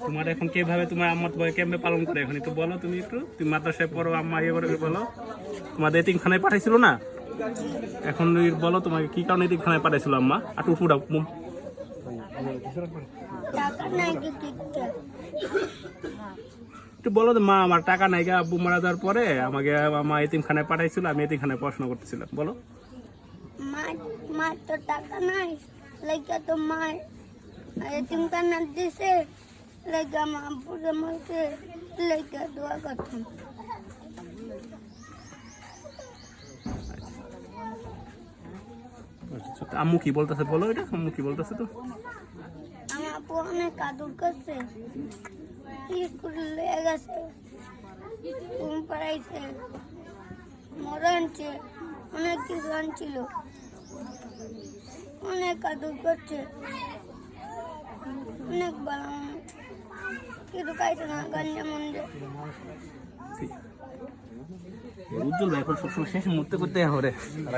তোমার এখন কিভাবে তোমার আম্মা তোমাকে কেমনে পালন করে এখন একটু বলো, তুমি মাদ্রাসায় পড়ো, আম্মা ইয়ে করে বলো। তোমাদের এতিমখানায় পাঠাইছিল না, এখন বলো তোমাকে কি কারণে এতিমখানায় পাঠাইছিল আম্মা? আর টুটু দাও একটু বলো তো, মা আমার টাকা নাই গা, আব্বু মারা যাওয়ার পরে আমাকে মা এতিমখানায় পাঠাইছিল, আমি এতিমখানায় পড়াশোনা করতেছিলাম, বলো। মার তো টাকা নাই, লাইকা তো মার এতিমখানা দিছে, লাইকা মা আব্বু জমাইছে, লাইকা দোয়া করতাম। আম্মু কি বলতেছে বলো, এটা আম্মু কি বলতেছে? তো আমার আপু অনেক আদর করছে, স্কুলে লেগে গেছে, ঘুম পাড়াইছে, মরা আনছে, অনেক কিছু আনছিল, অনেক আদর করছে, অনেক ভালো, কিছু খাইছে না গাঞ্জা মন্দির। উজ্জ্বল ভাই এখন সবসময় শেষ মুহূর্তে করতে হবে।